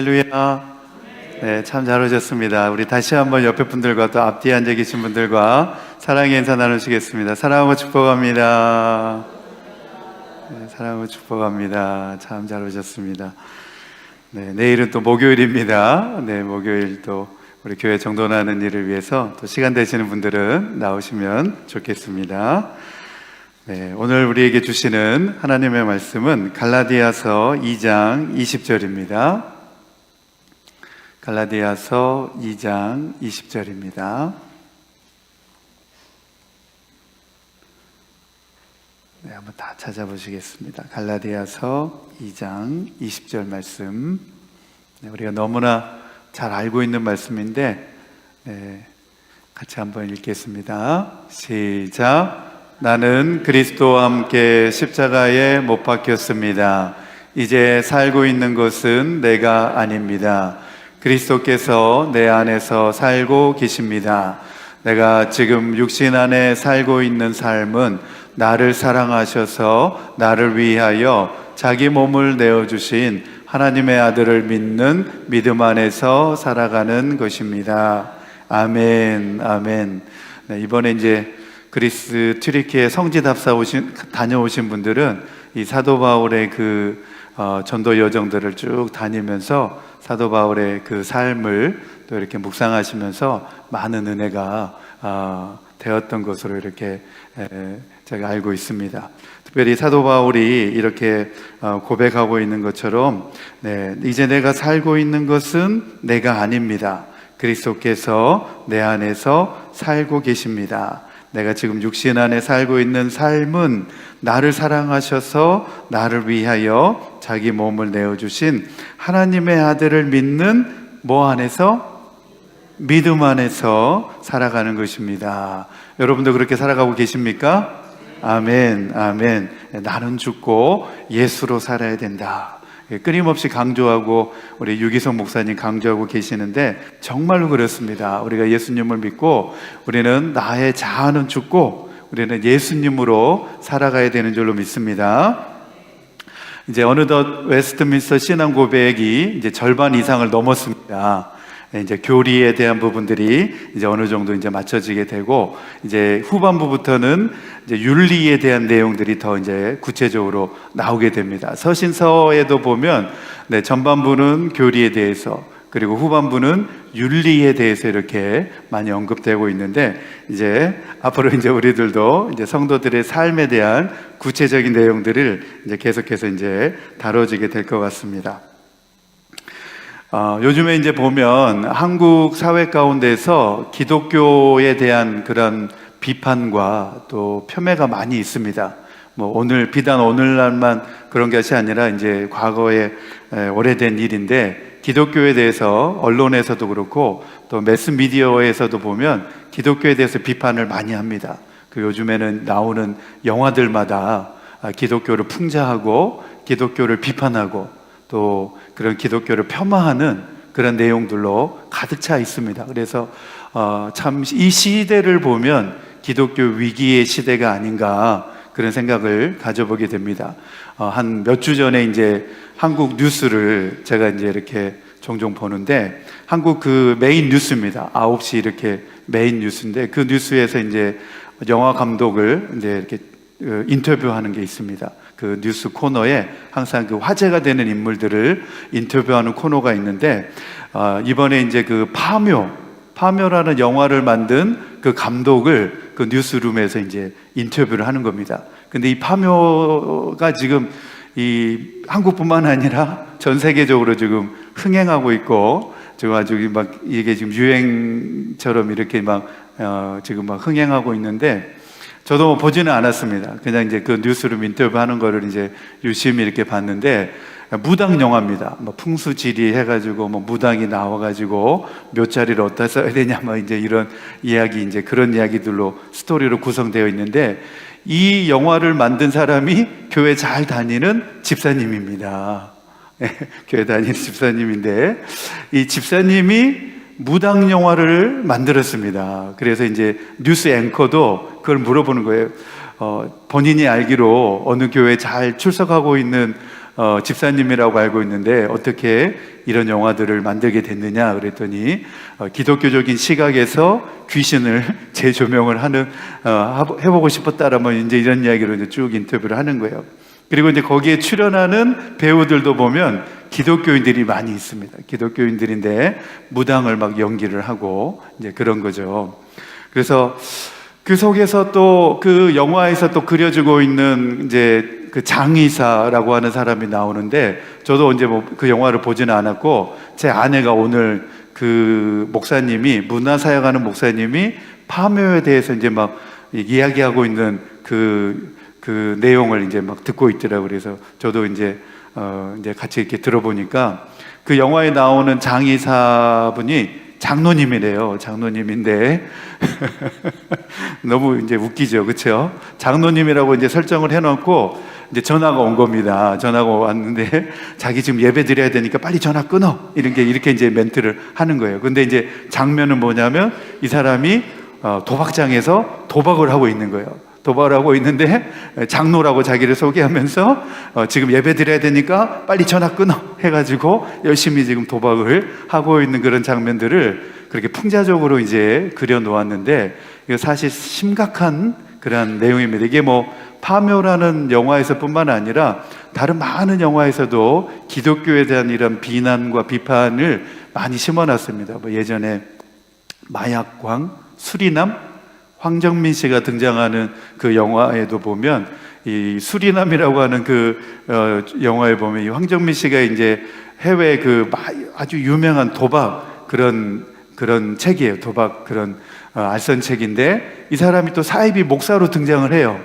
할렐루야. 네, 참 잘 오셨습니다. 우리 다시 한번 옆에 분들과 또 앞뒤에 앉아 계신 분들과 사랑의 인사 나누시겠습니다. 사랑하고 축복합니다. 네, 사랑하고 축복합니다. 참 잘 오셨습니다. 네, 내일은 또 목요일입니다. 네, 목요일 또 우리 교회 정돈하는 일을 위해서 또 시간 되시는 분들은 나오시면 좋겠습니다. 네, 오늘 우리에게 주시는 하나님의 말씀은 갈라디아서 2장 20절입니다. 갈라디아서 2장 20절입니다. 네, 한번 다 찾아보시겠습니다. 갈라디아서 2장 20절 말씀. 네, 우리가 너무나 잘 알고 있는 말씀인데, 네, 같이 한번 읽겠습니다. 시작. 나는 그리스도와 함께 십자가에 못 박혔습니다. 이제 살고 있는 것은 내가 아닙니다. 그리스도께서 내 안에서 살고 계십니다. 내가 지금 육신 안에 살고 있는 삶은 나를 사랑하셔서 나를 위하여 자기 몸을 내어주신 하나님의 아들을 믿는 믿음 안에서 살아가는 것입니다. 아멘, 아멘. 네, 이번에 이제 그리스 튀르키예 성지 답사 다녀오신 분들은 이 사도 바울의 그 전도 여정들을 쭉 다니면서 사도 바울의 그 삶을 또 이렇게 묵상하시면서 많은 은혜가 되었던 것으로 이렇게 제가 알고 있습니다. 특별히 사도 바울이 이렇게 고백하고 있는 것처럼, 네, 이제 내가 살고 있는 것은 내가 아닙니다. 그리스도께서 내 안에서 살고 계십니다. 내가 지금 육신 안에 살고 있는 삶은 나를 사랑하셔서 나를 위하여 자기 몸을 내어주신 하나님의 아들을 믿는 뭐 안에서? 믿음 안에서 살아가는 것입니다. 여러분도 그렇게 살아가고 계십니까? 아멘, 아멘. 나는 죽고 예수로 살아야 된다. 끊임없이 강조하고 우리 유기성 목사님 강조하고 계시는데 정말로 그렇습니다. 우리가 예수님을 믿고 우리는 나의 자아는 죽고 우리는 예수님으로 살아가야 되는 줄로 믿습니다. 이제 어느덧 웨스트민스터 신앙 고백이 이제 절반 이상을 넘었습니다. 이제 교리에 대한 부분들이 이제 어느 정도 이제 맞춰지게 되고, 이제 후반부부터는 이제 윤리에 대한 내용들이 더 이제 구체적으로 나오게 됩니다. 서신서에도 보면, 네, 전반부는 교리에 대해서, 그리고 후반부는 윤리에 대해서 이렇게 많이 언급되고 있는데, 이제 앞으로 이제 우리들도 이제 성도들의 삶에 대한 구체적인 내용들을 이제 계속해서 이제 다뤄지게 될 것 같습니다. 요즘에 이제 보면 한국 사회 가운데서 기독교에 대한 그런 비판과 또 폄훼가 많이 있습니다. 뭐 비단 오늘날만 그런 것이 아니라 이제 과거에 오래된 일인데, 기독교에 대해서 언론에서도 그렇고 또 매스미디어에서도 보면 기독교에 대해서 비판을 많이 합니다. 그 요즘에는 나오는 영화들마다 기독교를 풍자하고 기독교를 비판하고 또 그런 기독교를 폄하하는 그런 내용들로 가득 차 있습니다. 그래서 참 이 시대를 보면 기독교 위기의 시대가 아닌가 그런 생각을 가져보게 됩니다. 한 몇 주 전에 이제 한국 뉴스를 제가 이제 이렇게 종종 보는데, 한국 그 메인 뉴스입니다. 9시 이렇게 메인 뉴스인데, 그 뉴스에서 이제 영화 감독을 이제 이렇게 인터뷰하는 게 있습니다. 그 뉴스 코너에 항상 그 화제가 되는 인물들을 인터뷰하는 코너가 있는데, 이번에 이제 그 파묘라는 영화를 만든 그 감독을 그 뉴스룸에서 이제 인터뷰를 하는 겁니다. 근데 이 파묘가 지금 이 한국뿐만 아니라 전 세계적으로 지금 흥행하고 있고, 지금 아주 막 이게 지금 유행처럼 이렇게 막 지금 막 흥행하고 있는데, 저도 뭐 보지는 않았습니다. 그냥 이제 그 뉴스룸 인터뷰하는 거를 이제 유심히 이렇게 봤는데, 무당 영화입니다. 뭐 풍수지리 해가지고 뭐 무당이 나와가지고 묘자리를 어디다 써야 되냐, 뭐 이제 이런 이야기, 이제 그런 이야기들로 스토리로 구성되어 있는데, 이 영화를 만든 사람이 교회 잘 다니는 집사님입니다. 교회 다니는 집사님인데, 이 집사님이 무당 영화를 만들었습니다. 그래서 이제 뉴스 앵커도 그걸 물어보는 거예요. 본인이 알기로 어느 교회에 잘 출석하고 있는 집사님이라고 알고 있는데 어떻게 이런 영화들을 만들게 됐느냐 그랬더니 기독교적인 시각에서 귀신을 재조명을 해보고 싶었다라면 이제 이런 이야기로 이제 쭉 인터뷰를 하는 거예요. 그리고 이제 거기에 출연하는 배우들도 보면 기독교인들이 많이 있습니다. 기독교인들인데 무당을 막 연기를 하고 이제 그런 거죠. 그래서 그 속에서 또 그 영화에서 또 그려지고 있는 이제 그 장의사라고 하는 사람이 나오는데, 저도 이제 뭐 그 영화를 보지는 않았고 제 아내가 오늘 그 목사님이, 문화사역하는 목사님이 파묘에 대해서 이제 막 이야기하고 있는 그 내용을 이제 막 듣고 있더라고요. 그래서 저도 이제 같이 이렇게 들어보니까 그 영화에 나오는 장의사분이 장로님이래요. 장로님인데 너무 이제 웃기죠, 그렇죠? 장로님이라고 이제 설정을 해놓고 이제 전화가 온 겁니다. 전화가 왔는데 자기 지금 예배 드려야 되니까 빨리 전화 끊어, 이렇게 이제 멘트를 하는 거예요. 근데 이제 장면은 뭐냐면 이 사람이 도박장에서 도박을 하고 있는 거예요. 도박을 하고 있는데 장로라고 자기를 소개하면서 지금 예배 드려야 되니까 빨리 전화 끊어 해가지고 열심히 지금 도박을 하고 있는 그런 장면들을 그렇게 풍자적으로 이제 그려 놓았는데, 이거 사실 심각한 그런 내용입니다. 이게 뭐 파묘라는 영화에서뿐만 아니라 다른 많은 영화에서도 기독교에 대한 이런 비난과 비판을 많이 심어놨습니다. 뭐 예전에 마약광, 수리남, 황정민 씨가 등장하는 그 영화에도 보면 이 수리남이라고 하는 그 영화에 보면 이 황정민 씨가 이제 해외 그 아주 유명한 도박 그런 책이에요. 도박 그런 알선책인데, 이 사람이 또 사이비 목사로 등장을 해요.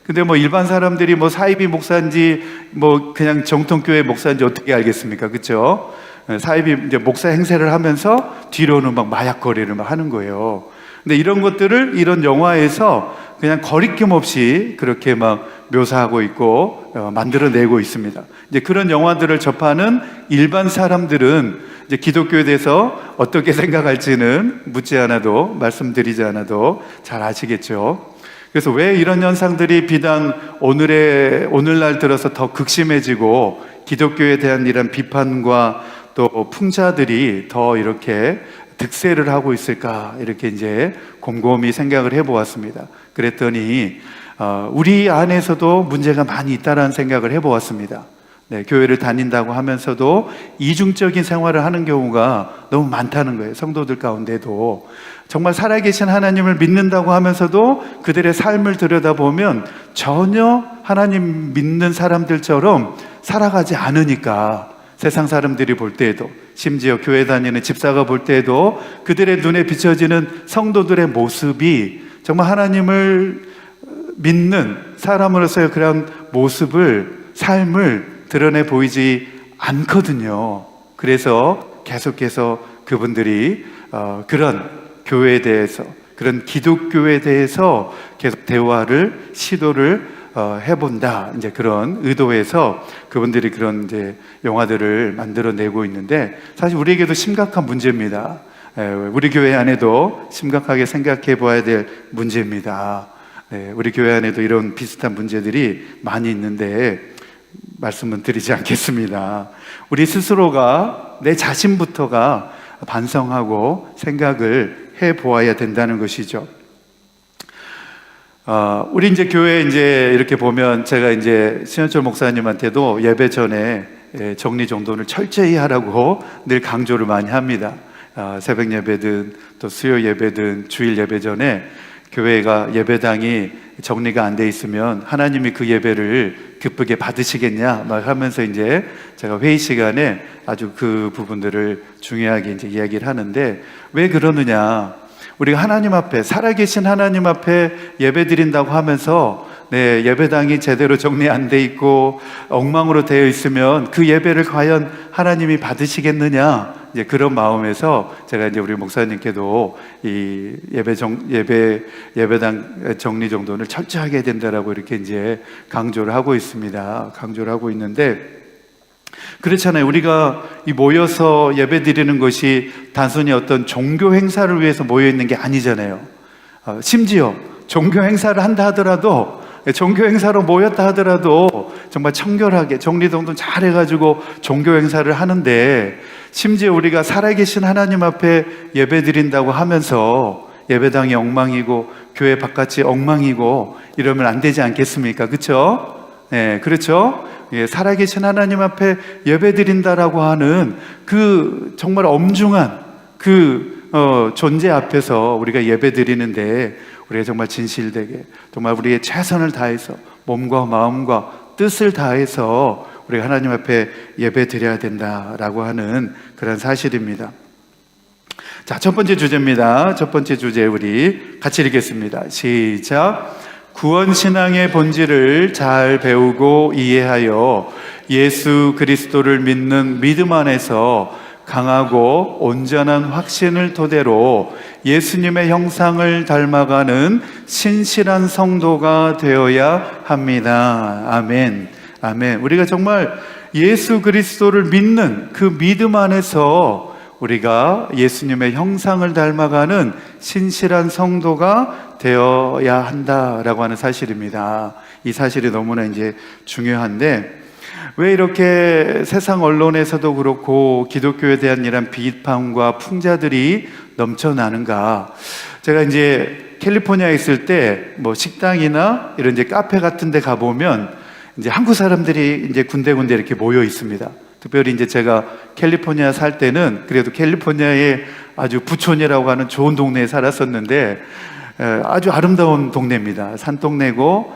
근데 뭐 일반 사람들이 뭐 사이비 목사인지 뭐 그냥 정통교회 목사인지 어떻게 알겠습니까? 그렇죠? 사이비 이제 목사 행세를 하면서 뒤로는 막 마약 거래를 막 하는 거예요. 근데 이런 것들을 이런 영화에서 그냥 거리낌 없이 그렇게 막 묘사하고 있고 만들어내고 있습니다. 이제 그런 영화들을 접하는 일반 사람들은 이제 기독교에 대해서 어떻게 생각할지는 묻지 않아도, 말씀드리지 않아도 잘 아시겠죠. 그래서 왜 이런 현상들이 비단 오늘날 들어서 더 극심해지고 기독교에 대한 이런 비판과 또 풍자들이 더 이렇게 득세를 하고 있을까, 이렇게 이제 곰곰이 생각을 해보았습니다. 그랬더니 우리 안에서도 문제가 많이 있다라는 생각을 해보았습니다. 네, 교회를 다닌다고 하면서도 이중적인 생활을 하는 경우가 너무 많다는 거예요. 성도들 가운데도 정말 살아계신 하나님을 믿는다고 하면서도 그들의 삶을 들여다보면 전혀 하나님 믿는 사람들처럼 살아가지 않으니까, 세상 사람들이 볼 때에도, 심지어 교회 다니는 집사가 볼 때에도 그들의 눈에 비춰지는 성도들의 모습이 정말 하나님을 믿는 사람으로서의 그런 모습을, 삶을 드러내 보이지 않거든요. 그래서 계속해서 그분들이 그런 교회에 대해서, 그런 기독교에 대해서 계속 대화를, 시도를 해본다, 이제 그런 의도에서 그분들이 그런 이제 영화들을 만들어내고 있는데, 사실 우리에게도 심각한 문제입니다. 우리 교회 안에도 심각하게 생각해 봐야 될 문제입니다. 우리 교회 안에도 이런 비슷한 문제들이 많이 있는데 말씀은 드리지 않겠습니다. 우리 스스로가, 내 자신부터가 반성하고 생각을 해 보아야 된다는 것이죠. 우리 이제 교회 이제 이렇게 보면, 제가 이제 신현철 목사님한테도 예배 전에 정리정돈을 철저히 하라고 늘 강조를 많이 합니다. 새벽 예배든 또 수요 예배든 주일 예배 전에 교회가, 예배당이 정리가 안 돼 있으면 하나님이 그 예배를 기쁘게 받으시겠냐 막 하면서 이제 제가 회의 시간에 아주 그 부분들을 중요하게 이제 이야기를 하는데, 왜 그러느냐? 우리가 하나님 앞에, 살아계신 하나님 앞에 예배 드린다고 하면서 예배당이 제대로 정리 안 돼 있고 엉망으로 되어 있으면 그 예배를 과연 하나님이 받으시겠느냐, 이제 그런 마음에서 제가 이제 우리 목사님께도 이 예배당 정리정돈을 철저하게 해야 된다라고 이렇게 이제 강조를 하고 있습니다. 강조를 하고 있는데, 그렇잖아요. 우리가 이 모여서 예배 드리는 것이 단순히 어떤 종교 행사를 위해서 모여 있는 게 아니잖아요. 심지어 종교 행사를 한다 하더라도 종교 행사로 모였다 하더라도 정말 청결하게 정리정돈 잘 해가지고 종교 행사를 하는데, 심지어 우리가 살아계신 하나님 앞에 예배 드린다고 하면서 예배당이 엉망이고 교회 바깥이 엉망이고 이러면 안 되지 않겠습니까? 그렇죠? 네, 그렇죠? 예, 살아계신 하나님 앞에 예배 드린다라고 하는 그 정말 엄중한 존재 앞에서 우리가 예배 드리는데, 우리가 정말 진실되게 정말 우리의 최선을 다해서 몸과 마음과 뜻을 다해서 우리가 하나님 앞에 예배 드려야 된다라고 하는 그런 사실입니다. 자, 첫 번째 주제입니다. 첫 번째 주제 우리 같이 읽겠습니다. 시작. 구원신앙의 본질을 잘 배우고 이해하여 예수 그리스도를 믿는 믿음 안에서 강하고 온전한 확신을 토대로 예수님의 형상을 닮아가는 신실한 성도가 되어야 합니다. 아멘. 아멘. 우리가 정말 예수 그리스도를 믿는 그 믿음 안에서 우리가 예수님의 형상을 닮아가는 신실한 성도가 되어야 한다라고 하는 사실입니다. 이 사실이 너무나 이제 중요한데, 왜 이렇게 세상 언론에서도 그렇고 기독교에 대한 이런 비판과 풍자들이 넘쳐나는가? 제가 이제 캘리포니아에 있을 때 뭐 식당이나 이런 이제 카페 같은 데 가보면 이제 한국 사람들이 이제 군데군데 이렇게 모여 있습니다. 특별히 이제 제가 캘리포니아 살 때는 그래도 캘리포니아의 아주 부촌이라고 하는 좋은 동네에 살았었는데, 아주 아름다운 동네입니다. 산동네고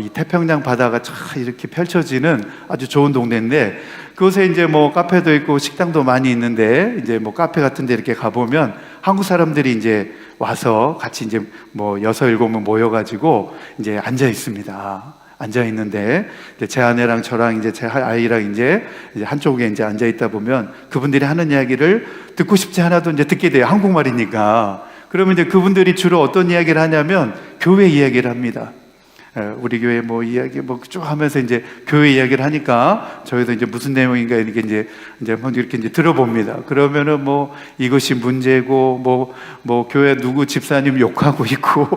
이 태평양 바다가 쫙 이렇게 펼쳐지는 아주 좋은 동네인데, 그곳에 이제 뭐 카페도 있고 식당도 많이 있는데, 이제 뭐 카페 같은 데 이렇게 가보면 한국 사람들이 이제 와서 같이 이제 뭐 6, 7명 모여가지고 이제 앉아 있습니다. 앉아 있는데, 제 아내랑 저랑 이제 제 아이랑 이제 한쪽에 이제 앉아 있다 보면 그분들이 하는 이야기를 듣고 싶지 않아도 이제 듣게 돼요. 한국말이니까. 그러면 이제 그분들이 주로 어떤 이야기를 하냐면 교회 이야기를 합니다. 우리 교회 뭐 이야기 뭐 쭉 하면서 이제 교회 이야기를 하니까 저희도 이제 무슨 내용인가 이렇게 이제 이렇게 이제 들어봅니다. 그러면은 뭐 이것이 문제고 뭐 교회 누구 집사님 욕하고 있고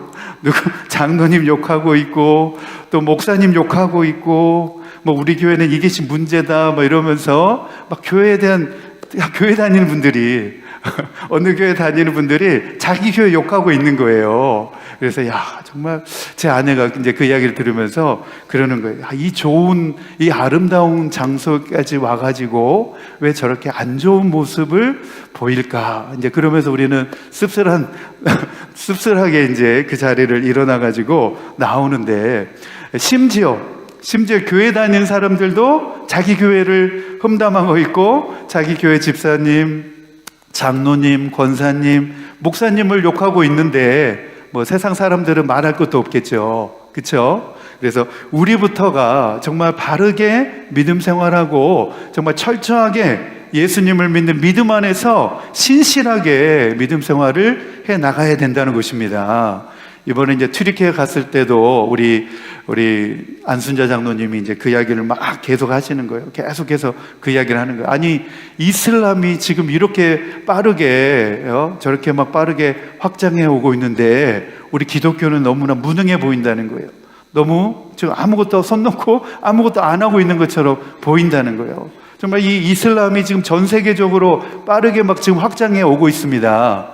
누구 장로님 욕하고 있고 또 목사님 욕하고 있고 뭐 우리 교회는 이것이 문제다 뭐 이러면서 막 교회 다니는 분들이 어느 교회 다니는 분들이 자기 교회 욕하고 있는 거예요. 그래서 정말 제 아내가 이제 그 이야기를 들으면서 그러는 거예요. 이 아름다운 장소까지 와가지고 왜 저렇게 안 좋은 모습을 보일까? 이제 그러면서 우리는 씁쓸하게 이제 그 자리를 일어나가지고 나오는데, 심지어 교회 다니는 사람들도 자기 교회를 험담하고 있고 자기 교회 집사님, 장로님, 권사님, 목사님을 욕하고 있는데 뭐 세상 사람들은 말할 것도 없겠죠. 그렇죠? 그래서 우리부터가 정말 바르게 믿음 생활하고 정말 철저하게 예수님을 믿는 믿음 안에서 신실하게 믿음 생활을 해 나가야 된다는 것입니다. 이번에 이제 튀르키예 갔을 때도 우리 안순자 장로님이 이제 그 이야기를 막 계속 하시는 거예요. 계속해서 그 이야기를 하는 거예요. 아니, 이슬람이 지금 이렇게 빠르게 저렇게 막 빠르게 확장해 오고 있는데 우리 기독교는 너무나 무능해 보인다는 거예요. 너무 지금 아무것도 손 놓고 아무것도 안 하고 있는 것처럼 보인다는 거예요. 정말 이 이슬람이 지금 전 세계적으로 빠르게 막 지금 확장해 오고 있습니다.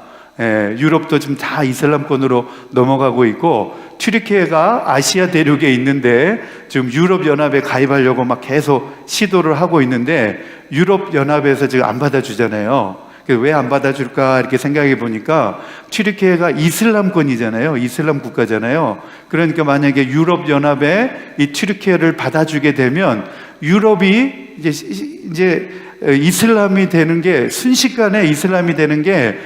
유럽도 지금 다 이슬람권으로 넘어가고 있고, 튀르키예가 아시아 대륙에 있는데 지금 유럽연합에 가입하려고 막 계속 시도를 하고 있는데 유럽연합에서 지금 안 받아주잖아요. 왜 안 받아줄까 이렇게 생각해 보니까 튀르키예가 이슬람권이잖아요. 이슬람 국가잖아요. 그러니까 만약에 유럽연합에 이 튀르키예를 받아주게 되면 유럽이 이제 이슬람이 되는 게 순식간에 이슬람이 되는 게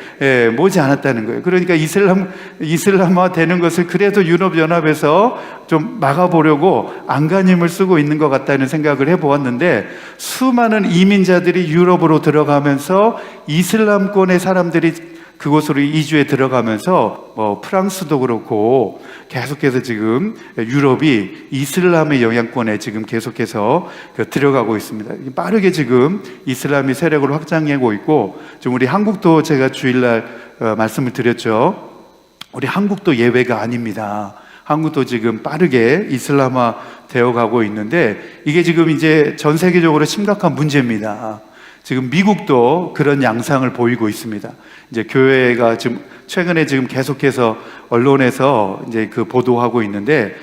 머지 않았다는 거예요. 그러니까 이슬람화 되는 것을 그래도 유럽연합에서 좀 막아보려고 안간힘을 쓰고 있는 것 같다는 생각을 해보았는데, 수많은 이민자들이 유럽으로 들어가면서 이슬람권의 사람들이 그곳으로 이주해 들어가면서 프랑스도 그렇고 계속해서 지금 유럽이 이슬람의 영향권에 지금 계속해서 들어가고 있습니다. 빠르게 지금 이슬람이 세력을 확장하고 있고, 지금 우리 한국도 제가 주일날 말씀을 드렸죠. 우리 한국도 예외가 아닙니다. 한국도 지금 빠르게 이슬람화 되어 가고 있는데 이게 지금 이제 전 세계적으로 심각한 문제입니다. 지금 미국도 그런 양상을 보이고 있습니다. 이제 교회가 지금 최근에 지금 계속해서 언론에서 이제 그 보도하고 있는데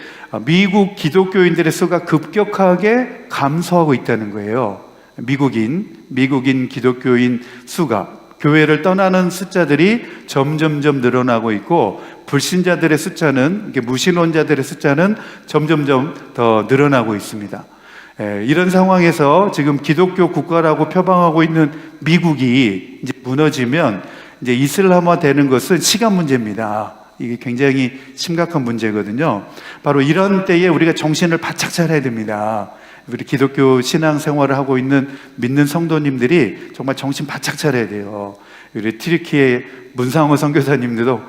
미국 기독교인들의 수가 급격하게 감소하고 있다는 거예요. 미국인 기독교인 수가 교회를 떠나는 숫자들이 점점점 늘어나고 있고 불신자들의 숫자는 무신론자들의 숫자는 점점점 더 늘어나고 있습니다. 이런 상황에서 지금 기독교 국가라고 표방하고 있는 미국이 이제 무너지면 이제 이슬람화 되는 것은 시간 문제입니다. 이게 굉장히 심각한 문제거든요. 바로 이런 때에 우리가 정신을 바짝 차려야 됩니다. 우리 기독교 신앙 생활을 하고 있는 믿는 성도님들이 정말 정신 바짝 차려야 돼요. 우리 튀르키예 문상호 선교사님들도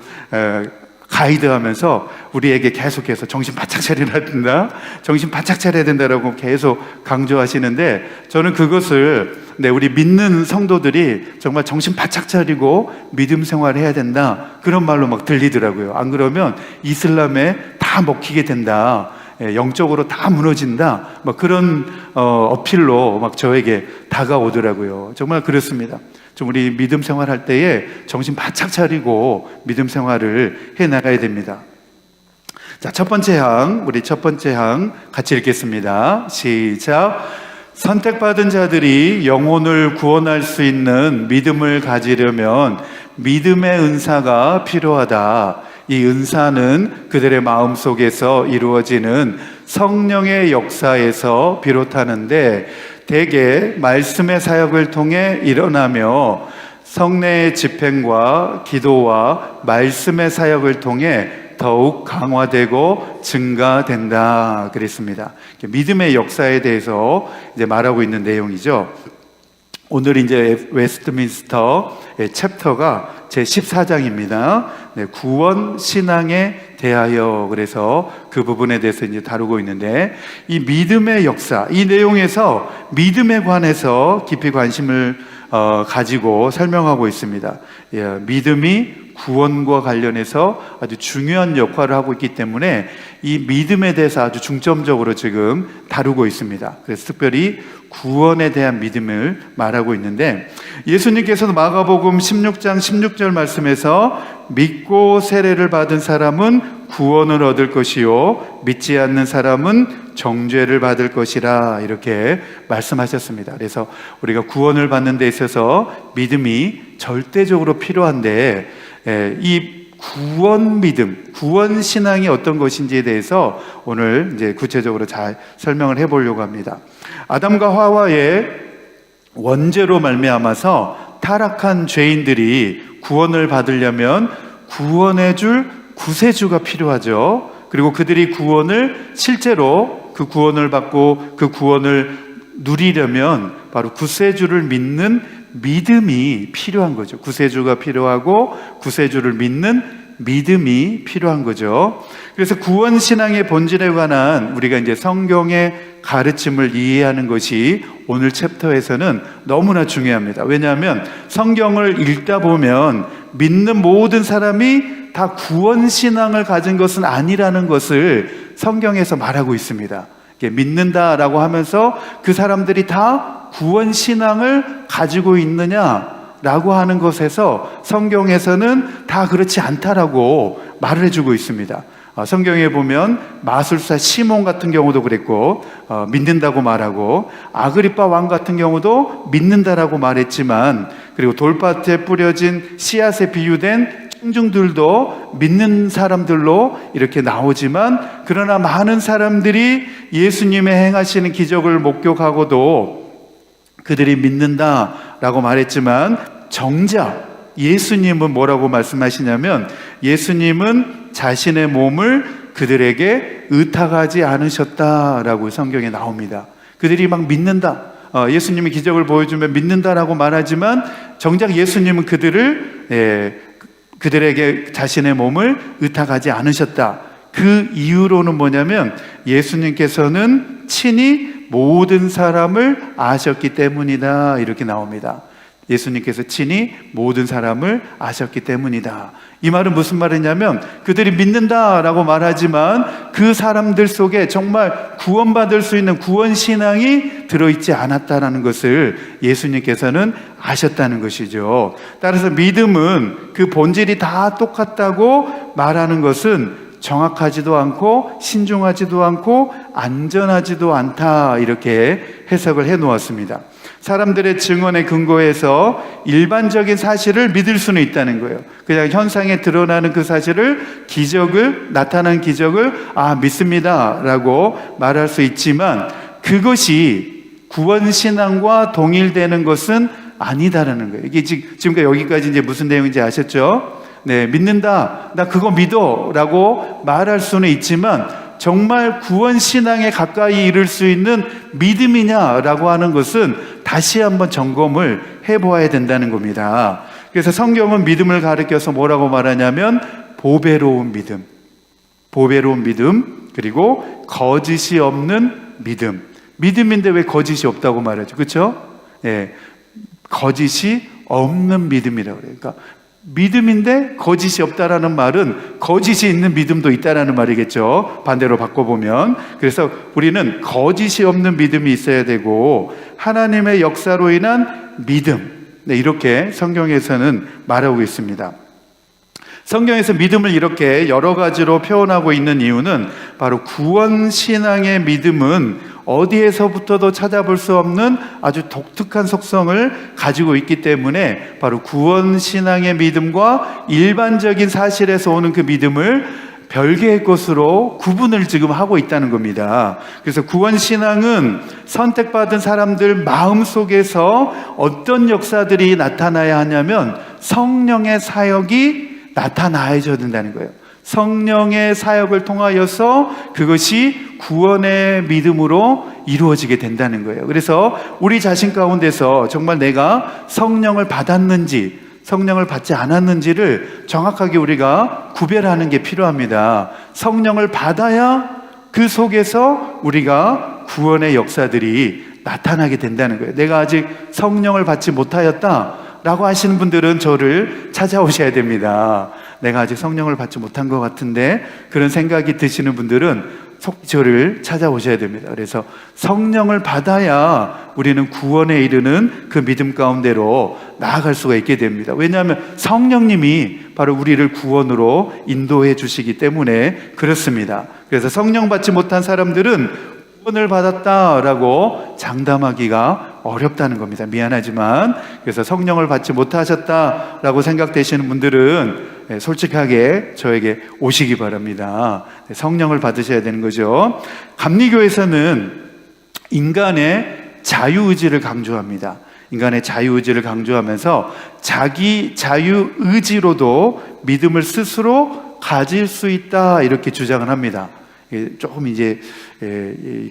가이드하면서 우리에게 계속해서 정신 바짝 차려야 된다, 정신 바짝 차려야 된다라고 계속 강조하시는데 저는 그것을 우리 믿는 성도들이 정말 정신 바짝 차리고 믿음 생활을 해야 된다 그런 말로 막 들리더라고요. 안 그러면 이슬람에 다 먹히게 된다, 영적으로 다 무너진다, 막 그런 어필로 막 저에게 다가오더라고요. 정말 그렇습니다. 좀 우리 믿음 생활할 때에 정신 바짝 차리고 믿음 생활을 해 나가야 됩니다. 자, 우리 첫 번째 항 같이 읽겠습니다. 시작. 선택받은 자들이 영혼을 구원할 수 있는 믿음을 가지려면 믿음의 은사가 필요하다. 이 은사는 그들의 마음속에서 이루어지는 성령의 역사에서 비롯하는데 대개 말씀의 사역을 통해 일어나며 성례의 집행과 기도와 말씀의 사역을 통해 더욱 강화되고 증가된다 그랬습니다. 믿음의 역사에 대해서 이제 말하고 있는 내용이죠. 오늘 이제 웨스트민스터 챕터가 제 14장입니다. 구원 신앙에 대하여, 그래서 그 부분에 대해서 이제 다루고 있는데 이 믿음의 역사, 이 내용에서 믿음에 관해서 깊이 관심을 가지고 설명하고 있습니다. 믿음이 구원과 관련해서 아주 중요한 역할을 하고 있기 때문에 이 믿음에 대해서 아주 중점적으로 지금 다루고 있습니다. 그래서 특별히 구원에 대한 믿음을 말하고 있는데 예수님께서도 마가복음 16장 16절 말씀에서 믿고 세례를 받은 사람은 구원을 얻을 것이요 믿지 않는 사람은 정죄를 받을 것이라 이렇게 말씀하셨습니다. 그래서 우리가 구원을 받는 데 있어서 믿음이 절대적으로 필요한데 이 구원 믿음, 구원 신앙이 어떤 것인지에 대해서 오늘 이제 구체적으로 잘 설명을 해보려고 합니다. 아담과 하와의 원죄로 말미암아서 타락한 죄인들이 구원을 받으려면 구원해 줄 구세주가 필요하죠. 그리고 그들이 구원을 실제로 그 구원을 받고 그 구원을 누리려면 바로 구세주를 믿는 믿음이 필요한 거죠. 구세주가 필요하고 구세주를 믿는 믿음이 필요한 거죠. 그래서 구원 신앙의 본질에 관한 우리가 이제 성경의 가르침을 이해하는 것이 오늘 챕터에서는 너무나 중요합니다. 왜냐하면 성경을 읽다 보면 믿는 모든 사람이 다 구원 신앙을 가진 것은 아니라는 것을 성경에서 말하고 있습니다. 믿는다라고 하면서 그 사람들이 다 구원 신앙을 가지고 있느냐라고 하는 것에서 성경에서는 다 그렇지 않다라고 말을 해주고 있습니다. 성경에 보면 마술사 시몬 같은 경우도 그랬고 믿는다고 말하고, 아그리빠 왕 같은 경우도 믿는다라고 말했지만, 그리고 돌밭에 뿌려진 씨앗에 비유된 청중들도 믿는 사람들로 이렇게 나오지만, 그러나 많은 사람들이 예수님의 행하시는 기적을 목격하고도 그들이 믿는다라고 말했지만, 정작 예수님은 뭐라고 말씀하시냐면 예수님은 자신의 몸을 그들에게 의탁하지 않으셨다라고 성경에 나옵니다. 그들이 막 믿는다, 예수님이 기적을 보여주면 믿는다라고 말하지만 정작 예수님은 그들에게 자신의 몸을 의탁하지 않으셨다. 그 이유로는 뭐냐면 예수님께서는 친히 모든 사람을 아셨기 때문이다 이렇게 나옵니다. 예수님께서 친히 모든 사람을 아셨기 때문이다. 이 말은 무슨 말이냐면 그들이 믿는다라고 말하지만 그 사람들 속에 정말 구원받을 수 있는 구원신앙이 들어있지 않았다는 것을 예수님께서는 아셨다는 것이죠. 따라서 믿음은 그 본질이 다 똑같다고 말하는 것은 정확하지도 않고 신중하지도 않고 안전하지도 않다, 이렇게 해석을 해 놓았습니다. 사람들의 증언에 근거해서 일반적인 사실을 믿을 수는 있다는 거예요. 그냥 현상에 드러나는 그 사실을, 나타난 기적을 믿습니다 라고 말할 수 있지만 그것이 구원신앙과 동일되는 것은 아니다라는 거예요. 이게 지금까지 여기까지 이제 무슨 내용인지 아셨죠? 네, 믿는다, 나 그거 믿어 라고 말할 수는 있지만 정말 구원신앙에 가까이 이를 수 있는 믿음이냐라고 하는 것은 다시 한번 점검을 해보아야 된다는 겁니다. 그래서 성경은 믿음을 가리켜서 뭐라고 말하냐면 보배로운 믿음, 그리고 거짓이 없는 믿음. 믿음인데 왜 거짓이 없다고 말하죠? 그렇죠? 예, 거짓이 없는 믿음이라고 그래요. 그러니까 믿음인데 거짓이 없다라는 말은 거짓이 있는 믿음도 있다라는 말이겠죠. 반대로 바꿔보면. 그래서 우리는 거짓이 없는 믿음이 있어야 되고 하나님의 역사로 인한 믿음, 네, 이렇게 성경에서는 말하고 있습니다. 성경에서 믿음을 이렇게 여러 가지로 표현하고 있는 이유는 바로 구원신앙의 믿음은 어디에서부터도 찾아볼 수 없는 아주 독특한 속성을 가지고 있기 때문에 바로 구원신앙의 믿음과 일반적인 사실에서 오는 그 믿음을 별개의 것으로 구분을 지금 하고 있다는 겁니다. 그래서 구원신앙은 선택받은 사람들 마음속에서 어떤 역사들이 나타나야 하냐면 성령의 사역이 나타나야져야 된다는 거예요. 성령의 사역을 통하여서 그것이 구원의 믿음으로 이루어지게 된다는 거예요. 그래서 우리 자신 가운데서 정말 내가 성령을 받았는지 성령을 받지 않았는지를 정확하게 우리가 구별하는 게 필요합니다. 성령을 받아야 그 속에서 우리가 구원의 역사들이 나타나게 된다는 거예요. 내가 아직 성령을 받지 못하였다 라고 하시는 분들은 저를 찾아오셔야 됩니다. 내가 아직 성령을 받지 못한 것 같은데, 그런 생각이 드시는 분들은 저를 찾아오셔야 됩니다. 그래서 성령을 받아야 우리는 구원에 이르는 그 믿음 가운데로 나아갈 수가 있게 됩니다. 왜냐하면 성령님이 바로 우리를 구원으로 인도해 주시기 때문에 그렇습니다. 그래서 성령 받지 못한 사람들은 구원을 받았다라고 장담하기가 어렵다는 겁니다. 미안하지만. 그래서 성령을 받지 못하셨다라고 생각되시는 분들은 솔직하게 저에게 오시기 바랍니다. 성령을 받으셔야 되는 거죠. 감리교에서는 인간의 자유의지를 강조합니다. 인간의 자유의지를 강조하면서 자기 자유의지로도 믿음을 스스로 가질 수 있다, 이렇게 주장을 합니다. 조금 이제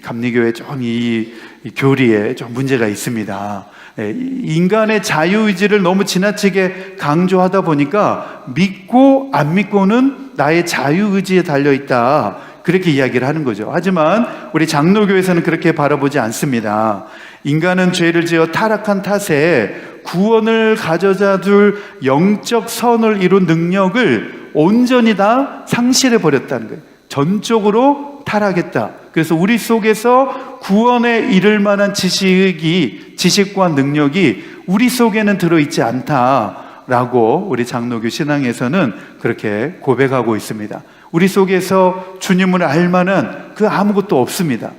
감리교의 좀 이 교리에 좀 문제가 있습니다. 인간의 자유의지를 너무 지나치게 강조하다 보니까 믿고 안 믿고는 나의 자유의지에 달려있다, 그렇게 이야기를 하는 거죠. 하지만 우리 장로교에서는 그렇게 바라보지 않습니다. 인간은 죄를 지어 타락한 탓에 구원을 가져다 줄 영적 선을 이룬 능력을 온전히 다 상실해 버렸다는 거예요. 전적으로 타락했다. 그래서 우리 속에서 구원에 이를 만한 지식과 능력이 우리 속에는 들어있지 않다라고 우리 장로교 신앙에서는 그렇게 고백하고 있습니다. 우리 속에서 주님을 알 만한 그 아무것도 없습니다.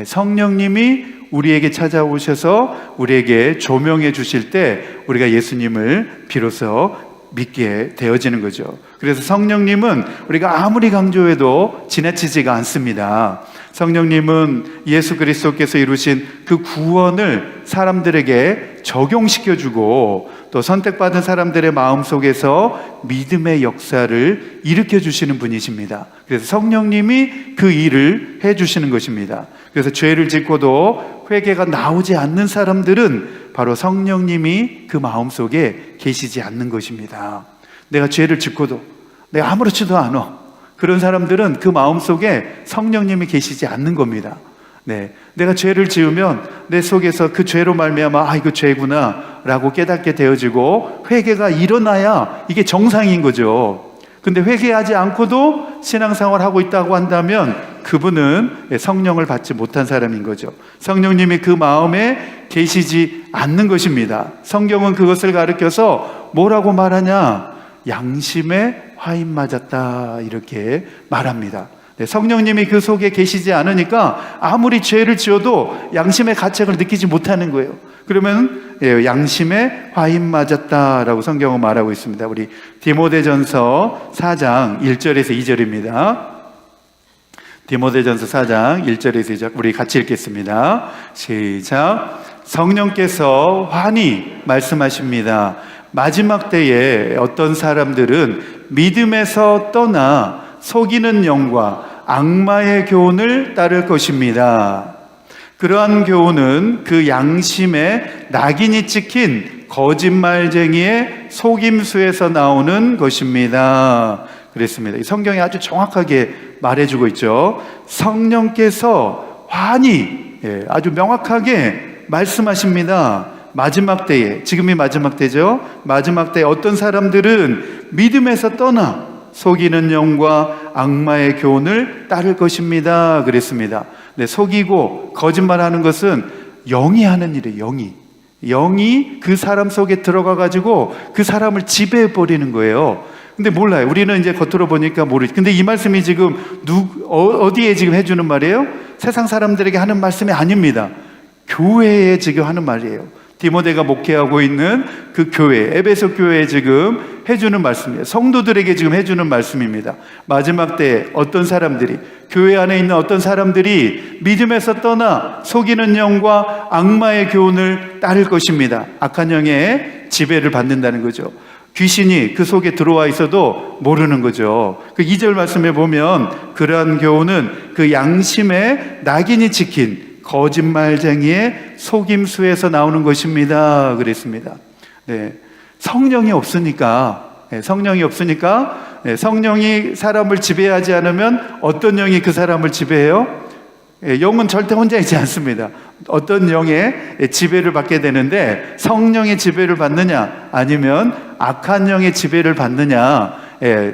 성령님이 우리에게 찾아오셔서 우리에게 조명해 주실 때 우리가 예수님을 비로소 믿게 되어지는 거죠. 그래서 성령님은 우리가 아무리 강조해도 지나치지가 않습니다. 성령님은 예수 그리스도께서 이루신 그 구원을 사람들에게 적용시켜주고 또 선택받은 사람들의 마음속에서 믿음의 역사를 일으켜주시는 분이십니다. 그래서 성령님이 그 일을 해주시는 것입니다. 그래서 죄를 짓고도 회개가 나오지 않는 사람들은 바로 성령님이 그 마음속에 계시지 않는 것입니다. 내가 죄를 짓고도 내가 아무렇지도 않아, 그런 사람들은 그 마음속에 성령님이 계시지 않는 겁니다. 네, 내가 죄를 지으면 내 속에서 그 죄로 말미암아 이거 죄구나 라고 깨닫게 되어지고 회개가 일어나야 이게 정상인 거죠. 근데 회개하지 않고도 신앙생활을 하고 있다고 한다면 그분은 성령을 받지 못한 사람인 거죠. 성령님이 그 마음에 계시지 않는 것입니다. 성경은 그것을 가르쳐서 뭐라고 말하냐? 양심에 화인 맞았다 이렇게 말합니다. 네, 성령님이 그 속에 계시지 않으니까 아무리 죄를 지어도 양심의 가책을 느끼지 못하는 거예요. 그러면 양심에 화인 맞았다라고 성경은 말하고 있습니다. 우리 디모데전서 4장 1절에서 2절입니다. 디모데전서 4장 1절에서 2절 우리 같이 읽겠습니다. 시작. 성령께서 환히 말씀하십니다. 마지막 때에 어떤 사람들은 믿음에서 떠나 속이는 영과 악마의 교훈을 따를 것입니다. 그러한 교훈은 그 양심에 낙인이 찍힌 거짓말쟁이의 속임수에서 나오는 것입니다. 그랬습니다. 이 성경이 아주 정확하게 말해주고 있죠. 성령께서 환히 아주 명확하게 말씀하십니다. 마지막 때에, 지금이 마지막 때죠. 마지막 때에 어떤 사람들은 믿음에서 떠나 속이는 영과 악마의 교훈을 따를 것입니다. 그랬습니다. 네, 속이고 거짓말하는 것은 영이 하는 일이에요. 영이 그 사람 속에 들어가 가지고 그 사람을 지배해 버리는 거예요. 근데 몰라요. 우리는 이제 겉으로 보니까 모르지. 근데 이 말씀이 지금 어디에 지금 해주는 말이에요? 세상 사람들에게 하는 말씀이 아닙니다. 교회에 지금 하는 말이에요. 디모데가 목회하고 있는 그 교회, 에베소 교회에 지금 해주는 말씀이에요. 성도들에게 지금 해주는 말씀입니다. 마지막 때에 어떤 사람들이, 교회 안에 있는 어떤 사람들이 믿음에서 떠나 속이는 영과 악마의 교훈을 따를 것입니다. 악한 영의 지배를 받는다는 거죠. 귀신이 그 속에 들어와 있어도 모르는 거죠. 그 2절 말씀에 보면 그러한 교훈은 그 양심에 낙인이 찍힌 거짓말쟁이의 속임수에서 나오는 것입니다. 그랬습니다. 네, 성령이 없으니까 성령이 사람을 지배하지 않으면 어떤 영이 그 사람을 지배해요? 영은 절대 혼자 있지 않습니다. 어떤 영의 지배를 받게 되는데 성령의 지배를 받느냐 아니면 악한 영의 지배를 받느냐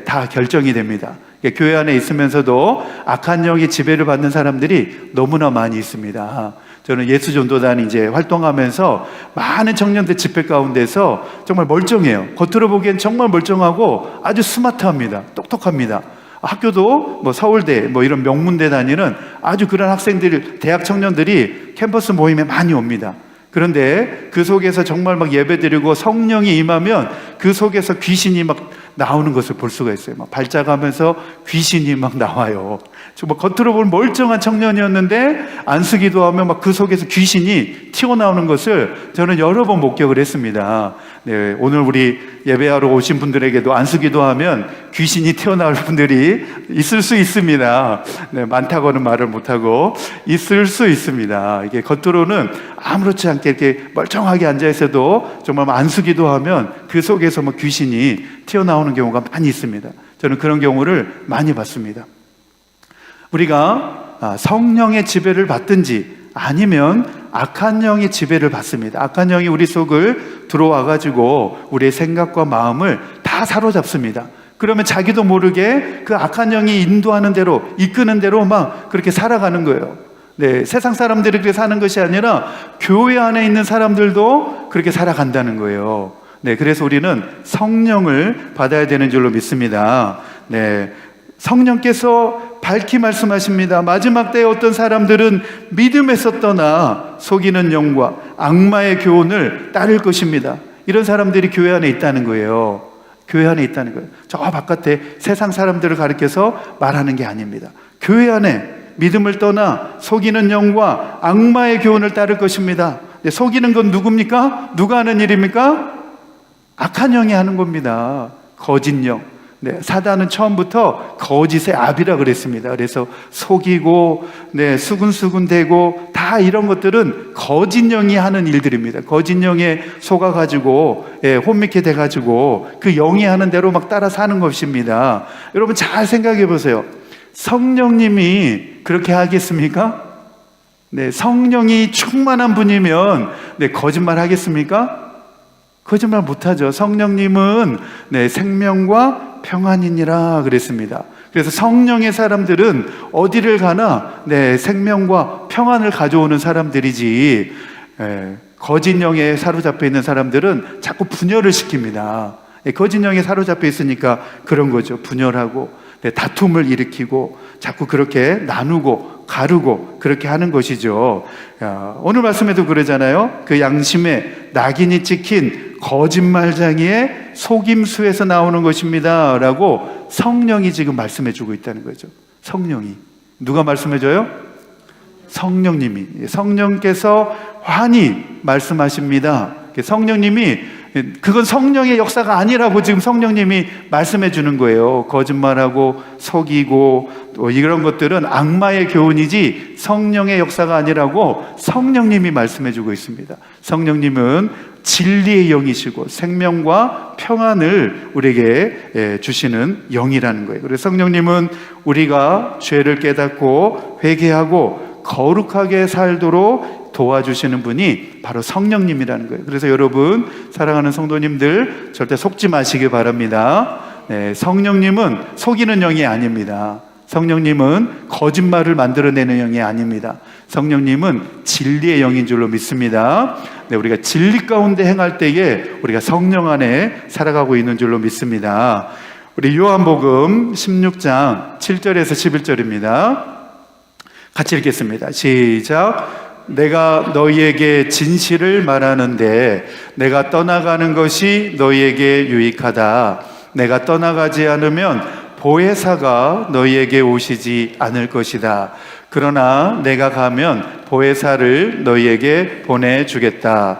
다 결정이 됩니다. 교회 안에 있으면서도 악한 영의 지배를 받는 사람들이 너무나 많이 있습니다. 저는 예수전도단이 이제 활동하면서 많은 청년들 집회 가운데서 정말 멀쩡해요. 겉으로 보기엔 정말 멀쩡하고 아주 스마트합니다. 똑똑합니다. 학교도 뭐 서울대 뭐 이런 명문대 다니는 아주 그런 학생들, 대학 청년들이 캠퍼스 모임에 많이 옵니다. 그런데 그 속에서 정말 막 예배드리고 성령이 임하면 그 속에서 귀신이 막 나오는 것을 볼 수가 있어요. 막 발작하면서 귀신이 막 나와요. 정말 겉으로 보면 멀쩡한 청년이었는데 안수기도 하면 막 그 속에서 귀신이 튀어나오는 것을 저는 여러 번 목격을 했습니다. 네, 오늘 우리 예배하러 오신 분들에게도 안수기도 하면 귀신이 튀어나올 분들이 있을 수 있습니다. 네, 많다고는 말을 못하고 있을 수 있습니다. 이게 겉으로는 아무렇지 않게 이렇게 멀쩡하게 앉아있어도 정말 안수기도 하면 그 속에서 뭐 귀신이 튀어나오는 경우가 많이 있습니다. 저는 그런 경우를 많이 봤습니다. 우리가 성령의 지배를 받든지 아니면 악한 영의 지배를 받습니다. 악한 영이 우리 속을 들어와 가지고 우리의 생각과 마음을 다 사로잡습니다. 그러면 자기도 모르게 그 악한 영이 인도하는 대로, 이끄는 대로 막 그렇게 살아가는 거예요. 네, 세상 사람들이 그렇게 사는 것이 아니라 교회 안에 있는 사람들도 그렇게 살아간다는 거예요. 네, 그래서 우리는 성령을 받아야 되는 줄로 믿습니다. 네, 성령께서 밝히 말씀하십니다. 마지막 때에 어떤 사람들은 믿음에서 떠나 속이는 영과 악마의 교훈을 따를 것입니다. 이런 사람들이 교회 안에 있다는 거예요. 교회 안에 있다는 거예요. 저 바깥에 세상 사람들을 가리켜서 말하는 게 아닙니다. 교회 안에 믿음을 떠나 속이는 영과 악마의 교훈을 따를 것입니다. 네, 속이는 건 누굽니까? 누가 하는 일입니까? 악한 영이 하는 겁니다. 거짓 영. 네, 사단은 처음부터 거짓의 압이라 그랬습니다. 그래서 속이고, 네, 수군수군대고 다 이런 것들은 거짓 영이 하는 일들입니다. 거짓 영에 속아가지고, 혼미케 돼가지고 그 영이 하는 대로 막 따라 사는 것입니다. 여러분 잘 생각해 보세요. 성령님이 그렇게 하겠습니까? 네, 성령이 충만한 분이면 거짓말 하겠습니까? 거짓말 못하죠. 성령님은 생명과 평안이니라 그랬습니다. 그래서 성령의 사람들은 어디를 가나 생명과 평안을 가져오는 사람들이지, 거짓 영에 사로잡혀 있는 사람들은 자꾸 분열을 시킵니다. 거짓 영에 사로잡혀 있으니까 그런 거죠. 분열하고 다툼을 일으키고 자꾸 그렇게 나누고 가르고 그렇게 하는 것이죠. 오늘 말씀에도 그러잖아요. 그 양심에 낙인이 찍힌 거짓말쟁이의 속임수에서 나오는 것입니다 라고 성령이 지금 말씀해 주고 있다는 거죠. 성령이. 누가 말씀해 줘요? 성령님이. 성령께서 환히 말씀하십니다. 성령님이, 그건 성령의 역사가 아니라고 지금 성령님이 말씀해 주는 거예요. 거짓말하고 속이고 또 이런 것들은 악마의 교훈이지 성령의 역사가 아니라고 성령님이 말씀해 주고 있습니다. 성령님은 진리의 영이시고 생명과 평안을 우리에게 주시는 영이라는 거예요. 그래서 성령님은 우리가 죄를 깨닫고 회개하고 거룩하게 살도록 도와주시는 분이 바로 성령님이라는 거예요. 그래서 여러분, 사랑하는 성도님들, 절대 속지 마시기 바랍니다. 성령님은 속이는 영이 아닙니다. 성령님은 거짓말을 만들어내는 영이 아닙니다. 성령님은 진리의 영인 줄로 믿습니다. 우리가 진리 가운데 행할 때에 우리가 성령 안에 살아가고 있는 줄로 믿습니다. 우리 요한복음 16장 7절에서 11절입니다. 같이 읽겠습니다. 시작. 내가 너희에게 진실을 말하는데 내가 떠나가는 것이 너희에게 유익하다. 내가 떠나가지 않으면 보혜사가 너희에게 오시지 않을 것이다. 그러나 내가 가면 보혜사를 너희에게 보내주겠다.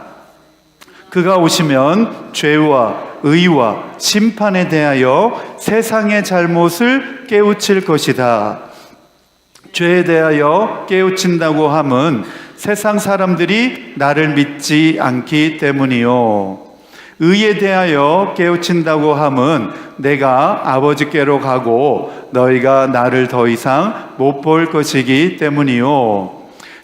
그가 오시면 죄와 의와 심판에 대하여 세상의 잘못을 깨우칠 것이다. 죄에 대하여 깨우친다고 함은 세상 사람들이 나를 믿지 않기 때문이요. 의에 대하여 깨우친다고 함은 내가 아버지께로 가고 너희가 나를 더 이상 못 볼 것이기 때문이요.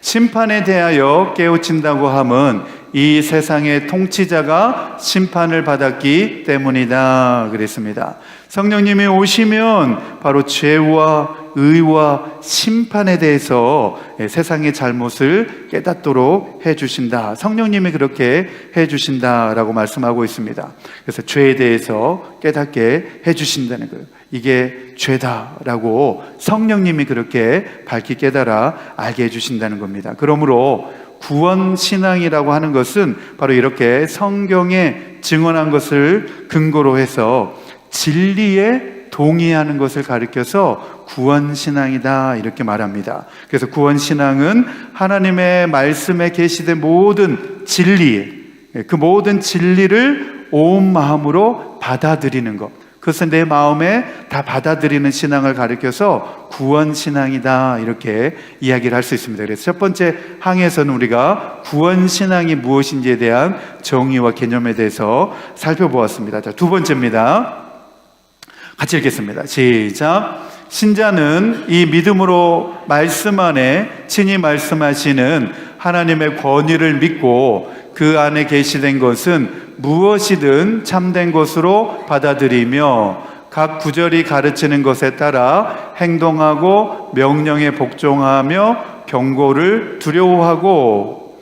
심판에 대하여 깨우친다고 함은 이 세상의 통치자가 심판을 받았기 때문이다 그랬습니다. 성령님이 오시면 바로 죄와 의와 심판에 대해서 세상의 잘못을 깨닫도록 해주신다. 성령님이 그렇게 해주신다라고 말씀하고 있습니다. 그래서 죄에 대해서 깨닫게 해주신다는 거예요. 이게 죄다라고 성령님이 그렇게 밝히 깨달아 알게 해주신다는 겁니다. 그러므로 구원신앙이라고 하는 것은 바로 이렇게 성경에 증언한 것을 근거로 해서 진리에 동의하는 것을 가리켜서 구원신앙이다 이렇게 말합니다. 그래서 구원신앙은 하나님의 말씀에 계시된 모든 진리, 그 모든 진리를 온 마음으로 받아들이는 것, 그것은 내 마음에 다 받아들이는 신앙을 가리켜서 구원신앙이다 이렇게 이야기를 할 수 있습니다. 그래서 첫 번째 항에서는 우리가 구원신앙이 무엇인지에 대한 정의와 개념에 대해서 살펴보았습니다. 자, 두 번째입니다. 같이 읽겠습니다. 시작. 신자는 이 믿음으로 말씀 안에 친히 말씀하시는 하나님의 권위를 믿고 그 안에 계시된 것은 무엇이든 참된 것으로 받아들이며 각 구절이 가르치는 것에 따라 행동하고 명령에 복종하며 경고를 두려워하고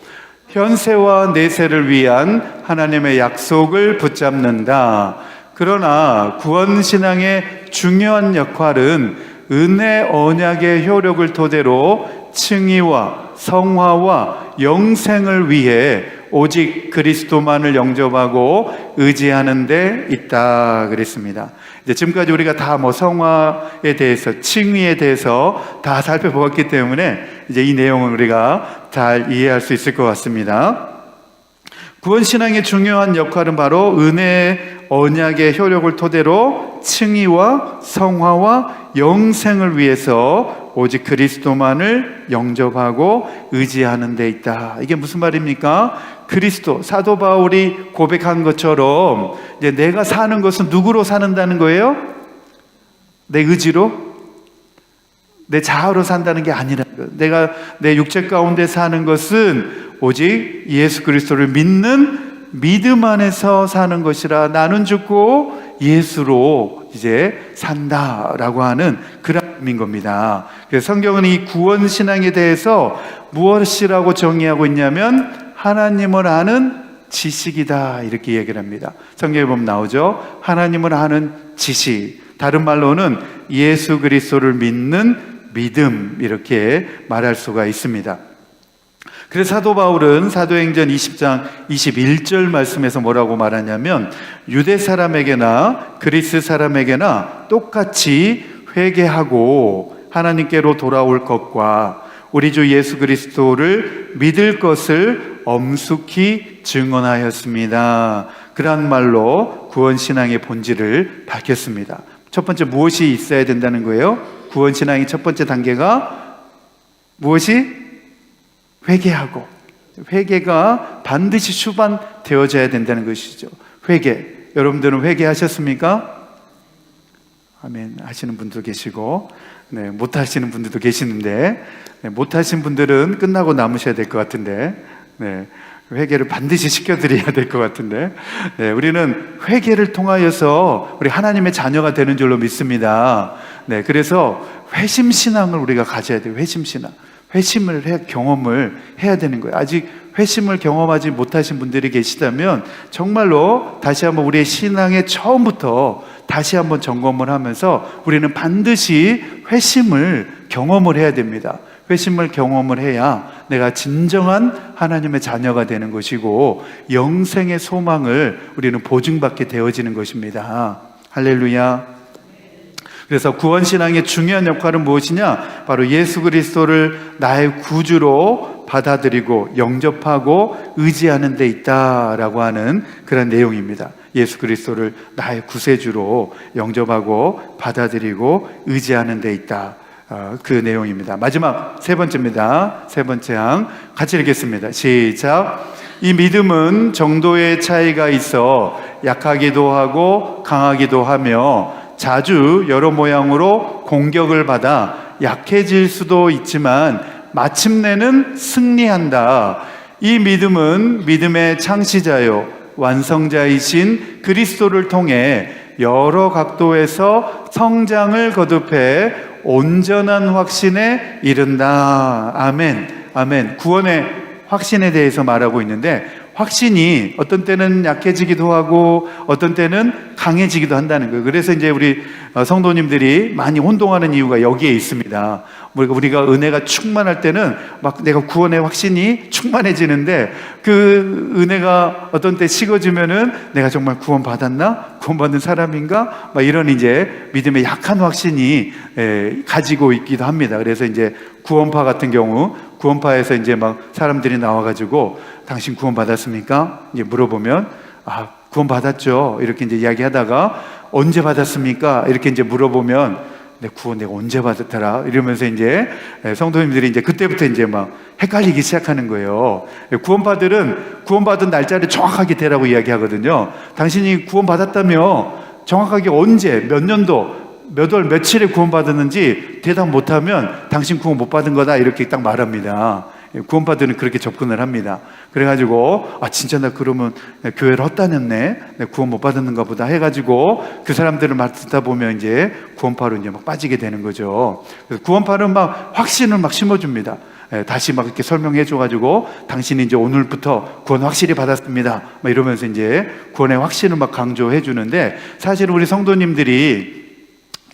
현세와 내세를 위한 하나님의 약속을 붙잡는다. 그러나 구원신앙의 중요한 역할은 은혜 언약의 효력을 토대로 칭의와 성화와 영생을 위해 오직 그리스도만을 영접하고 의지하는 데 있다 그랬습니다. 이제 지금까지 우리가 다 성화에 대해서, 칭의에 대해서 다 살펴보았기 때문에 이제 이 내용을 우리가 잘 이해할 수 있을 것 같습니다. 구원신앙의 중요한 역할은 바로 은혜의 언약의 효력을 토대로 칭의와 성화와 영생을 위해서 오직 그리스도만을 영접하고 의지하는 데 있다. 이게 무슨 말입니까? 그리스도, 사도 바울이 고백한 것처럼 이제 내가 사는 것은 누구로 사는다는 거예요? 내 의지로? 내 자아로 산다는 게 아니라는 것. 내가 내 육체 가운데 사는 것은 오직 예수 그리스도를 믿는 믿음 안에서 사는 것이라. 나는 죽고 예수로 이제 산다라고 하는 그런 의미인 겁니다. 그래서 성경은 이 구원 신앙에 대해서 무엇이라고 정의하고 있냐면 하나님을 아는 지식이다, 이렇게 얘기를 합니다. 성경에 보면 나오죠. 하나님을 아는 지식, 다른 말로는 예수 그리스도를 믿는 믿음, 이렇게 말할 수가 있습니다. 그래서 사도 바울은 사도행전 20장 21절 말씀에서 뭐라고 말하냐면 유대 사람에게나 그리스 사람에게나 똑같이 회개하고 하나님께로 돌아올 것과 우리 주 예수 그리스도를 믿을 것을 엄숙히 증언하였습니다. 그러한 말로 구원신앙의 본질을 밝혔습니다. 첫 번째, 무엇이 있어야 된다는 거예요? 구원신앙의 첫 번째 단계가 무엇이? 회개하고, 회개가 반드시 수반되어져야 된다는 것이죠. 회개. 여러분들은 회개하셨습니까? 아멘 하시는 분도 계시고, 네, 못 하시는 분들도 계시는데, 네, 못 하신 분들은 끝나고 남으셔야 될 것 같은데, 네, 회개를 반드시 시켜드려야 될 것 같은데, 네, 우리는 회개를 통하여서 우리 하나님의 자녀가 되는 줄로 믿습니다. 네, 그래서 회심신앙을 우리가 가져야 돼요. 회심신앙. 회심을 경험을 해야 되는 거예요. 아직 회심을 경험하지 못하신 분들이 계시다면 정말로 다시 한번 우리의 신앙의 처음부터 다시 한번 점검을 하면서 우리는 반드시 회심을 경험을 해야 됩니다. 회심을 경험을 해야 내가 진정한 하나님의 자녀가 되는 것이고 영생의 소망을 우리는 보증받게 되어지는 것입니다. 할렐루야. 그래서 구원신앙의 중요한 역할은 무엇이냐? 바로 예수 그리스도를 나의 구주로 받아들이고 영접하고 의지하는 데 있다라고 하는 그런 내용입니다. 예수 그리스도를 나의 구세주로 영접하고 받아들이고 의지하는 데 있다. 그 내용입니다. 마지막 세 번째입니다. 세 번째 항 같이 읽겠습니다. 시작. 이 믿음은 정도의 차이가 있어 약하기도 하고 강하기도 하며 자주 여러 모양으로 공격을 받아 약해질 수도 있지만 마침내는 승리한다. 이 믿음은 믿음의 창시자요 완성자이신 그리스도를 통해 여러 각도에서 성장을 거듭해 온전한 확신에 이른다. 아멘. 아멘. 구원의 확신에 대해서 말하고 있는데 확신이 어떤 때는 약해지기도 하고 어떤 때는 강해지기도 한다는 거예요. 그래서 이제 우리 성도님들이 많이 혼동하는 이유가 여기에 있습니다. 우리가 은혜가 충만할 때는 막 내가 구원의 확신이 충만해지는데 그 은혜가 어떤 때 식어지면은 내가 정말 구원받았나? 구원받는 사람인가? 막 이런 이제 믿음의 약한 확신이 가지고 있기도 합니다. 그래서 이제 구원파 같은 경우 구원파에서 이제 막 사람들이 나와가지고 당신 구원받았습니까? 이제 물어보면 구원받았죠. 이렇게 이제 이야기하다가 언제 받았습니까? 이렇게 이제 물어보면 내 구원 내가 언제 받았더라? 이러면서 이제 성도님들이 이제 그때부터 이제 막 헷갈리기 시작하는 거예요. 구원받은 날짜를 정확하게 대라고 이야기하거든요. 당신이 구원받았다며 정확하게 언제, 몇 년도, 몇 월, 며칠에 구원받았는지 대답 못하면 당신 구원 못 받은 거다 이렇게 딱 말합니다. 구원받으는 그렇게 접근을 합니다. 그래가지고 진짜 나 그러면 교회를 헛다녔네, 구원 못 받았는가 보다 해가지고 그 사람들을 막 듣다 보면 이제 구원파로 이제 막 빠지게 되는 거죠. 그래서 구원파는 막 확신을 막 심어줍니다. 다시 막 이렇게 설명해줘가지고 당신이 이제 오늘부터 구원 확실히 받았습니다. 막 이러면서 이제 구원의 확신을 막 강조해주는데 사실 우리 성도님들이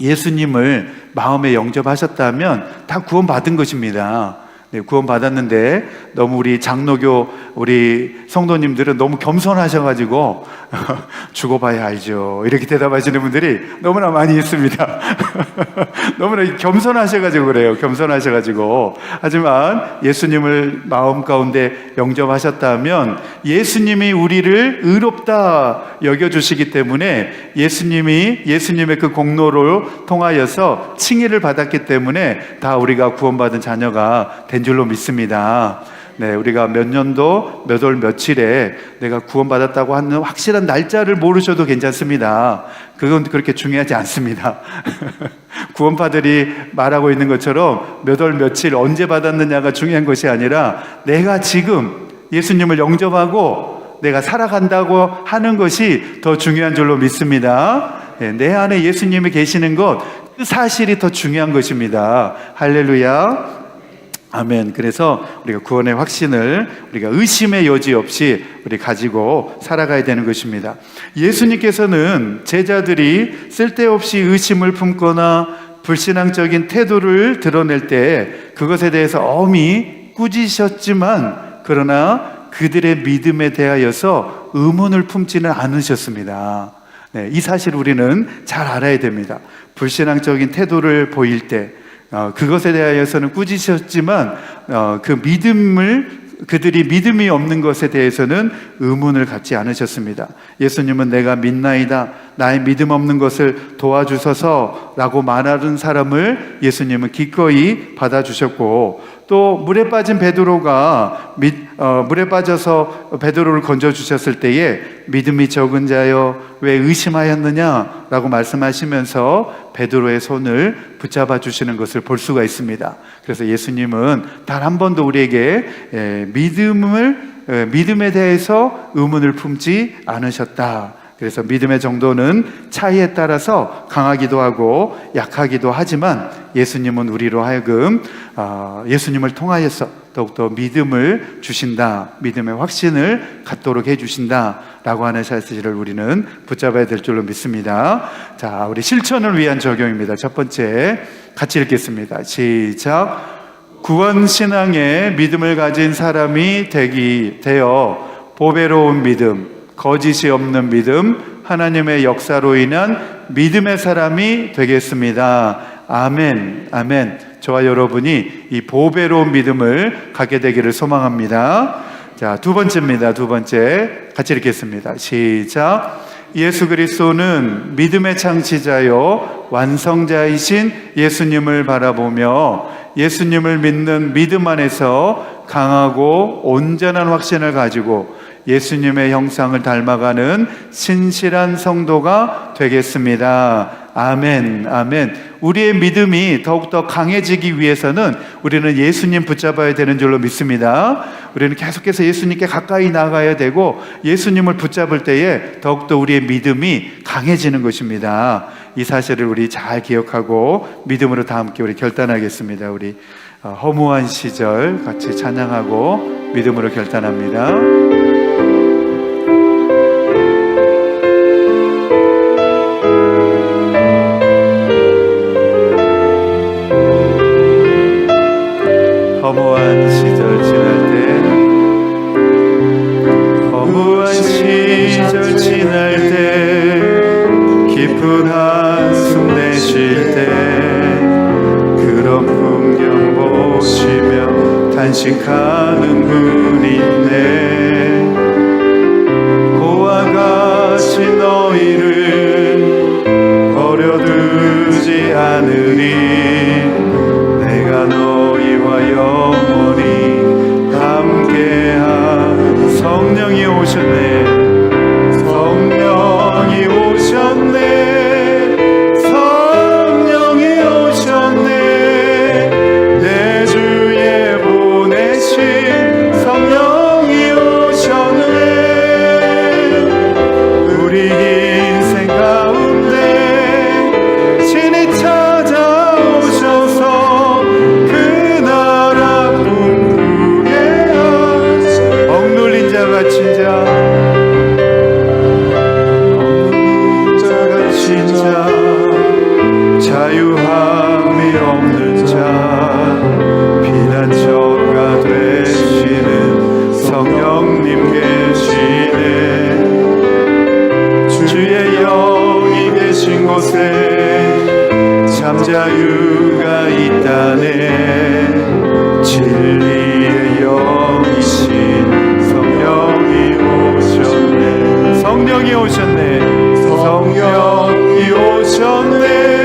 예수님을 마음에 영접하셨다면 다 구원받은 것입니다. 네, 구원받았는데 너무 우리 장로교 우리 성도님들은 너무 겸손하셔가지고 죽어봐야 알죠 이렇게 대답하시는 분들이 너무나 많이 있습니다. 너무나 겸손하셔가지고 그래요. 겸손하셔가지고. 하지만 예수님을 마음 가운데 영접하셨다면 예수님이 우리를 의롭다 여겨주시기 때문에 예수님의 그 공로를 통하여서 칭의를 받았기 때문에 다 우리가 구원받은 자녀가 된 줄로 믿습니다. 우리가 몇 년도 몇 월 며칠에 내가 구원받았다고 하는 확실한 날짜를 모르셔도 괜찮습니다. 그건 그렇게 중요하지 않습니다. 구원파들이 말하고 있는 것처럼 몇 월 며칠 언제 받았느냐가 중요한 것이 아니라 내가 지금 예수님을 영접하고 내가 살아간다고 하는 것이 더 중요한 줄로 믿습니다. 내 안에 예수님이 계시는 것, 그 사실이 더 중요한 것입니다. 할렐루야. 아멘. 그래서 우리가 구원의 확신을 우리가 의심의 여지 없이 우리 가지고 살아가야 되는 것입니다. 예수님께서는 제자들이 쓸데없이 의심을 품거나 불신앙적인 태도를 드러낼 때 그것에 대해서 엄히 꾸짖으셨지만 그러나 그들의 믿음에 대하여서 의문을 품지는 않으셨습니다. 이 사실을 우리는 잘 알아야 됩니다. 불신앙적인 태도를 보일 때 그것에 대하여서는 꾸짖으셨지만 그들이 믿음이 없는 것에 대해서는 의문을 갖지 않으셨습니다. 예수님은 내가 믿나이다, 나의 믿음 없는 것을 도와주소서 라고 말하는 사람을 예수님은 기꺼이 받아주셨고, 또 물에 빠진 베드로가 물에 빠져서 베드로를 건져주셨을 때에 믿음이 적은 자여 왜 의심하였느냐 라고 말씀하시면서 베드로의 손을 붙잡아 주시는 것을 볼 수가 있습니다. 그래서 예수님은 단 한 번도 우리에게 믿음에 대해서 의문을 품지 않으셨다. 그래서 믿음의 정도는 차이에 따라서 강하기도 하고 약하기도 하지만 예수님은 우리로 하여금 예수님을 통하여서 더욱더 믿음을 주신다, 믿음의 확신을 갖도록 해주신다 라고 하는 사실을 우리는 붙잡아야 될 줄로 믿습니다. 자, 우리 실천을 위한 적용입니다. 첫 번째 같이 읽겠습니다. 시작. 구원신앙에 믿음을 가진 사람이 되어 보배로운 믿음, 거짓이 없는 믿음, 하나님의 역사로 인한 믿음의 사람이 되겠습니다. 아멘, 아멘. 저와 여러분이 이 보배로운 믿음을 갖게 되기를 소망합니다. 자, 두 번째입니다. 두 번째 같이 읽겠습니다. 시작. 예수 그리스도는 믿음의 창시자요 완성자이신 예수님을 바라보며 예수님을 믿는 믿음 안에서 강하고 온전한 확신을 가지고 예수님의 형상을 닮아가는 신실한 성도가 되겠습니다. 아멘, 아멘. 우리의 믿음이 더욱더 강해지기 위해서는 우리는 예수님 붙잡아야 되는 줄로 믿습니다. 우리는 계속해서 예수님께 가까이 나가야 되고 예수님을 붙잡을 때에 더욱더 우리의 믿음이 강해지는 것입니다. 이 사실을 우리 잘 기억하고 믿음으로 다 함께 우리 결단하겠습니다. 우리 허무한 시절 같이 찬양하고 믿음으로 결단합니다. 허무한 시절 지날 때, 허무한 시절 지날 때, 깊은 한숨 내쉴 때, 그런 풍경 보시며 탄식하는 분이 있네. 고와 같이 너희를 버려두지 않으리. 내가 너희와 영원히 함께한 성령이 오셨네. 성령이 오셨네. 성령이 오셨네. 내 주에 보내신 성령이 오셨네. 우리 인생 가운데 신이 찾아오셔서 그 나라 꿈꾸게 하시. 억눌린 자 갇힌 자, 억눌린 자 갇힌 자, 자유함이 없는 자, 피난처가 되시는 성령님 계시네. 주의 영이 계신 곳에 참 자유가 있다네. 진리의 영이신 성령이 오셨네. 성령이 오셨네. 성령이 오셨네.